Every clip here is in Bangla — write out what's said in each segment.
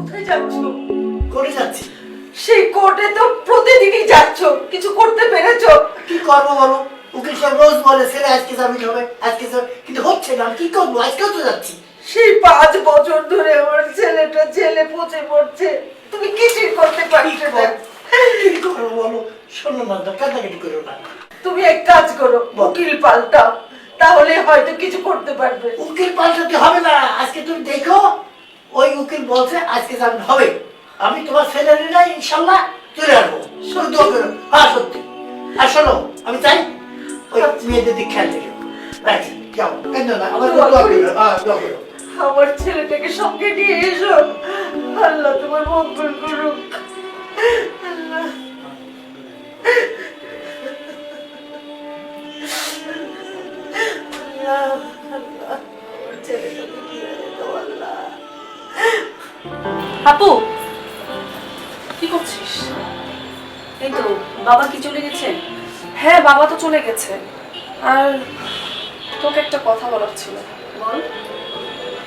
কোথায় যাচ্ছ? করে যাচ্ছি। সেই কোর্টে তো প্রতিদিনই যাচ্ছ, কিছু করতে পেরেছো? কি করবো বলো, উকিল সাহেব রোজ বলে ছেলে আজকে জামিন হবে, আজকে কিন্তু হচ্ছে না। আমি কি করবো? আজকেও তো যাচ্ছি। সেই 5 বছর ধরে আমার ছেলেটা জেলে পচে পড়ছে, তুমি কিছুই করতে পারছো না। কি করবো বলো? শোনো না, কান্নাকাটি করো না। তুমি এক কাজ করো, উকিল পাল্টাও, তাহলে হয়তো কিছু করতে পারবে। উকিল পাল্টাতে হবে না। আজকে তুমি দেখো, ওই উকিল বলছে আজকে জামিন হবে। আমি তোমার ছেলের নাই ইনশাল্লাহ চলে আসবো। শুধু দোয়া করো। হ্যাঁ সত্যি। আর শোনো, আমি চাই ওই মেয়েদের দিক খেয়াল রেখো। রাখি, যাও, কেন না, আমার দোয়া করো। হ্যাঁ, দোয়া করো। আমার ছেলেটাকে সঙ্গে নিয়ে এসো, আল্লাহ তোমার মঙ্গল করুক। আল্লাহ। আপু কি করছিস? এই তো বাবা কি চলে গেছে? হ্যাঁ, বাবা তো চলে গেছে। আর তোকে একটা কথা বলার ছিল। বল।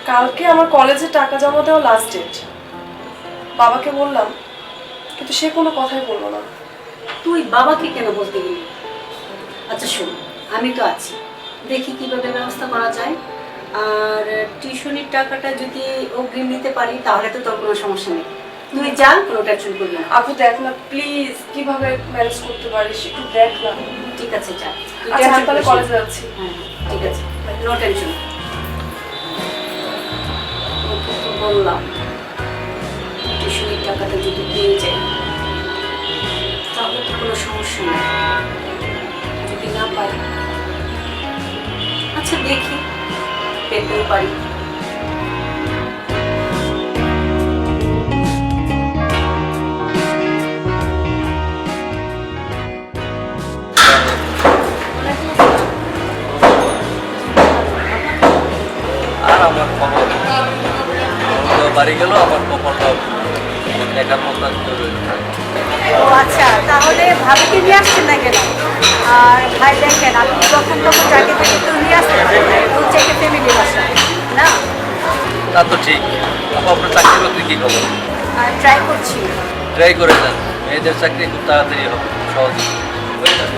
কালকে আমার কলেজে টাকা জমা দেওয়া লাস্ট ডেট। বাবাকে বললাম, কিন্তু সে কোনো কথাই বললো না। তুই বাবাকে কেন বলতে গেলি? আচ্ছা শোন, আমি তো আছি, দেখি কিভাবে ব্যবস্থা করা যায়। আর টিউশনির টাকাটা যদি অগ্রিম নিতে পারি তাহলে তো তোর কোনো সমস্যা নেই। তুই যা, কোনো টেনশন করবি না। আপু দেখ না প্লিজ, কিভাবে ম্যানেজ করতে পারিস একটু দেখ না। ঠিক আছে, যা। আচ্ছা আমি তাহলে কলেজে যাচ্ছি। হ্যাঁ ঠিক আছে, নো টেনশন। ওকে তো বললাম টিউশনির টাকাটা যদি পেয়ে যাই তাহলে তো কোনো সমস্যা নেই। যদি না পাই, আচ্ছা দেখি পেতেও পারি। আর আমার খবর বাড়ি গেল, আমার কপালটা একার মতো রইল। ও আচ্ছা, তাহলে ভাবিকে নিয়ে আসছেন না কেন? আর ভাই দেখেন, আপনি যখন তখন চাকরি থেকে তো নিয়ে আসতে পারেন, চেকে ফ্যামিলি বাসা না? তা তো ঠিক। আপনার চাকরি বাকরি কী খবর? ট্রাই করছি। ট্রাই করে যান, মেয়েদের চাকরি খুব তাড়াতাড়ি হবে, সহজে হয়ে যাবে।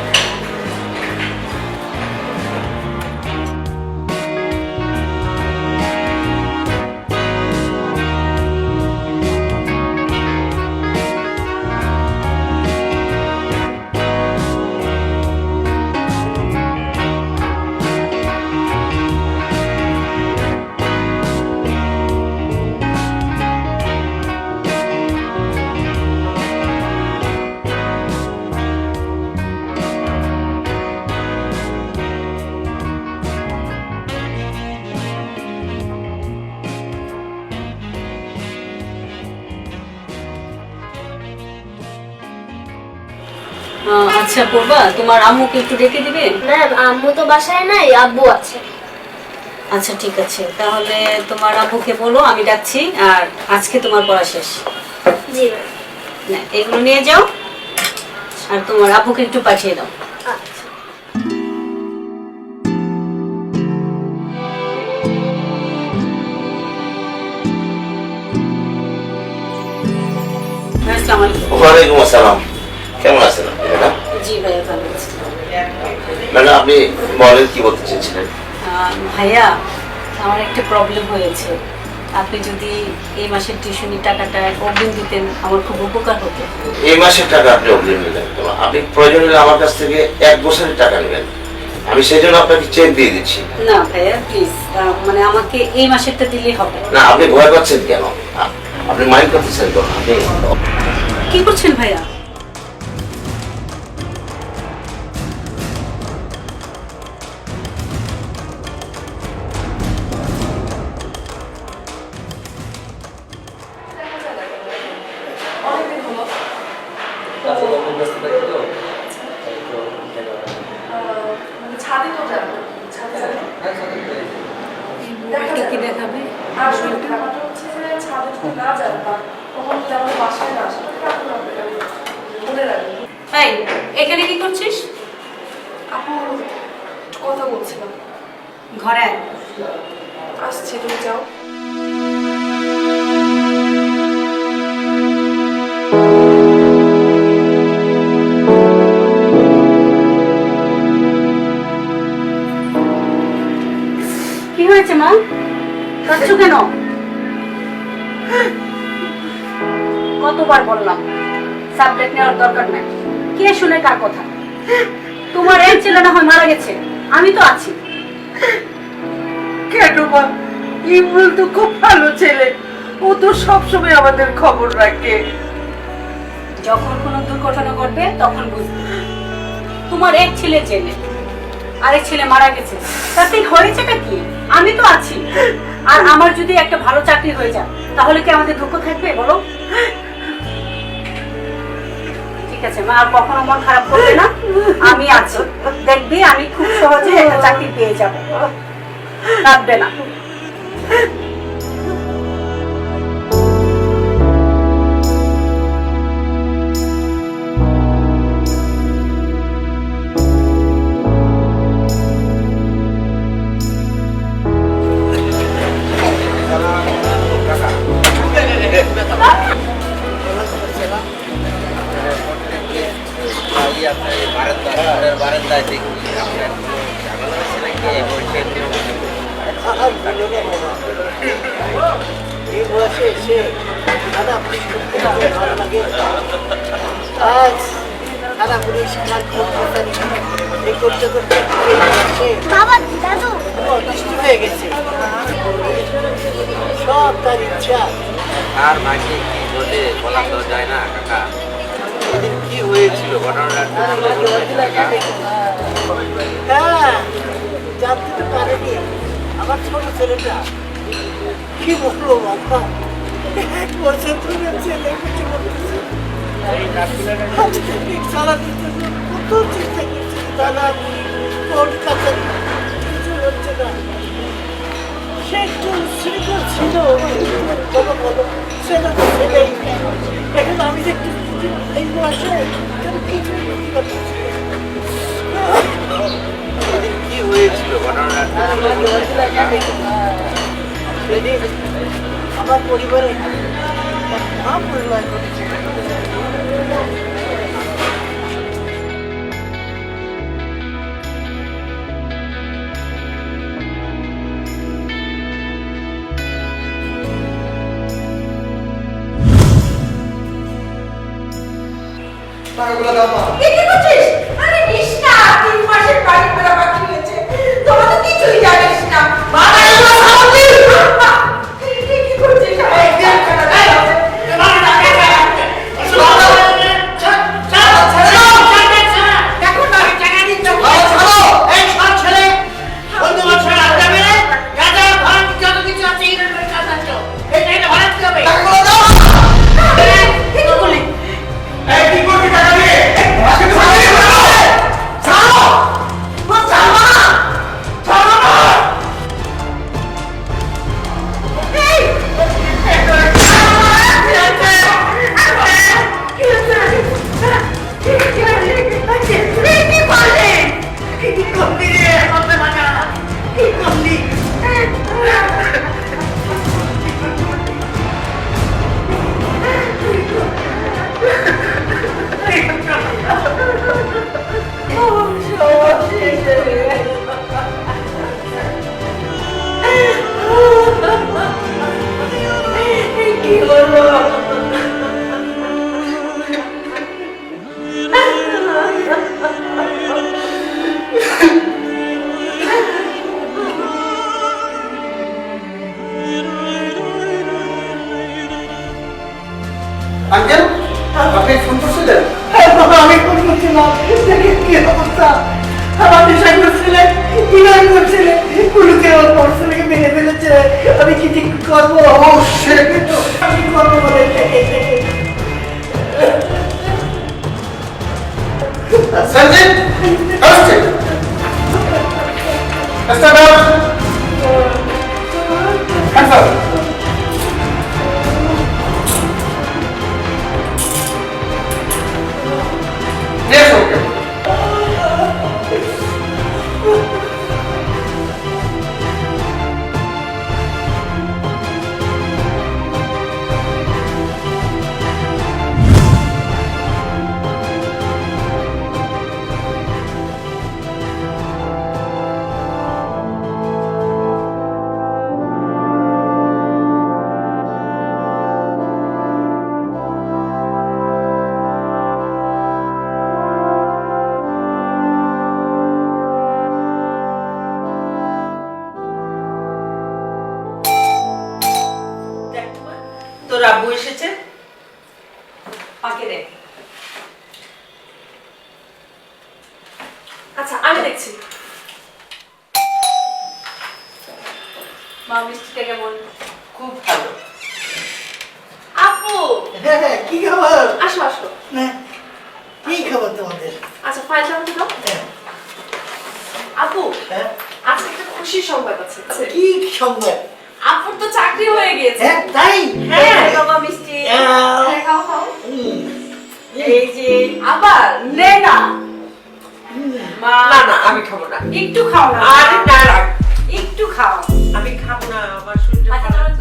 আচ্ছা পূর্বা, তোমার আম্মুকে একটু ডেকে দিবে? ম্যাম, আম্মু তো বাসায় নাই, আব্বু আছে। আচ্ছা ঠিক আছে, তাহলে তোমার আম্মুকে বলো আমি ডাকছি। আর আজকে তোমার পড়া শেষ। জি ম্যাম। না, এগুলো নিয়ে যাও আর তোমার আব্বুকে একটু পাঠিয়ে দাও। আচ্ছা। আসসালামু আলাইকুম। ওয়ালাইকুম আসসালাম। কেমন আছেন আপনি ম্যাডাম? জি ভাইয়া, ভালো আছি। ম্যাডাম আপনি বলেন, কি বলতে চেয়েছিলেন? ভাইয়া, আমার একটা প্রবলেম হয়েছে। আপনি যদি এই মাসের টিউশনির টাকাটা অগ্রিম দিতেন আমার খুব উপকার হতো। এই মাসের টাকা আপনি অগ্রিম নিলেন? আপনি প্রয়োজন হলে আমার কাছ থেকে 1 বছরের টাকা নেবেন, আমি সেই জন্য আপনাকে চেক দিয়ে দিচ্ছি। না ভাইয়া প্লিজ, মানে আমাকে এই মাসেরটা দিলেই হবে। না, আপনি ভয় পাচ্ছেন কেন? আপনি মাইন্ড করতেছেন তো? আপনি কি করছেন ভাইয়া? অনেকদিন হলো। মানে ছাদে তো যাবো, ছাদে যাবো। দেখা কি যাবে। দেখাবে? আসলে ব্যাপারটা হচ্ছে যে ছাদে যদি না যান বা কখন যদি আমাদের বাসায় না আসে তাহলে কেমন হবে? মনে রাখবেন। এই, এখানে কি করছিস? আপু কথা বলছিলাম। ঘরে আয়। আসছি, তুমি যাও। হয়েছে মা? কাঁদছো কেন? কতবার বললাম সাবজেক্ট নেওয়ার দরকার নাই। কে শুনে কার কথা? তোমার এক ছেলে না হয় মারা গেছে, আমি তো আছি। কেন মা? ইমরুল তো খুব ভালো ছেলে, ও তো সবসময় আমাদের খবর রাখে। যখন কোনো দুর্ঘটনা ঘটবে তখন বুঝবে। তোমার এক ছেলে জেলে, আরেক ছেলে মারা গেছে, তাতে হয়েছেটা কি? আমি তো আছি। আর আমার যদি একটা ভালো চাকরি হয়ে যায় তাহলে কি আমাদের দুঃখ থাকবে বলো? ঠিক আছে মা, আর কখনো মন খারাপ করবে না, আমি আছি। দেখবি আমি খুব সহজে একটা চাকরি পেয়ে যাবো, কাঁদবে না। বারান্দায় দেখি আপনার ঝামেলা হয়েছে নাকি এই বয়সে এসে দাদা পুলিশ করতে ভালো লাগে। আজ দাদা পুলিশ এই করতে করতে বাবা দাদু অতিষ্ঠ হয়ে গেছে। সব তার ইচ্ছা। আর মাকে কি বলে বলা তো যায় না কাকা। এদিন কি হয়েছিল ঘটনাটা একটু খুলে বলবেন কাকা? হ্যাঁ, জানতে তো পারেনি আমার ছোট ছেলেটা। কি বলবো বাবা, 1 বছর ধরে ছেলে কিছু বলতেছে। চালানোর জন্য কত চেষ্টা করছি, দাদা কোর্ট কাছারি কিছু হচ্ছে না। সে একটু উচ্ছৃঙ্খল ছিল, বাবা বলো সেটা তো ছেলেই। এখন আমি যে একটু এই বয়সে কেন কিছুই করতে পারছি না। এদিন কি হয়েছিল ঘটনাটা একটু খুলে বলবেন কাকা? সেদিন আমার পরিবারে মা পরিবার করেছে। কি করছিস? আরে নিস না, 3 মাসের বাড়ি ভাড়া বাকি হয়েছে, তোরা তো কিছুই জানিস না। বাবা এগুলো সামনে কি করছিস? কি হলো? আঙ্কেল, আপনি ফোন করছিলেন? আমি ফোন করছিলাম। দেখেন কি অবস্থা। আমার নেশা করছিলে, ইমান করছিলে, পুলিশে আমার পড়াশোনাকে মেরে ফেলেছে। আমি কি ঠিক করবো? আমি কি করবো বলে Sergeant, arrested. Stand up. Hands up. Yes, okay. বাবাকে দে। আচ্ছা আমি দেখছি। মা মিষ্টিটা কেমন? খুব ভালো। আপু হ্যাঁ, কি খবর? আসো আসো। না, কি খবর তোমাদের? আচ্ছা ফাইলটা আমাকে দাও। হ্যাঁ, আপু হ্যাঁ, আজকে একটা খুশির সংবাদ আছে। কি সংবাদ? আপুর তো চাকরি হয়ে গিয়েছে। হ্যাঁ, তাই? হ্যাঁ। বাবা মিষ্টি হ্যাঁ, খাও খাও। এই যে আবার নে না মা না না আমি খাবো না একটু খাও না। আরে না না একটু খাও। আমি খাবো না আমার শরীরটা আচ্ছা ভালো তাহলে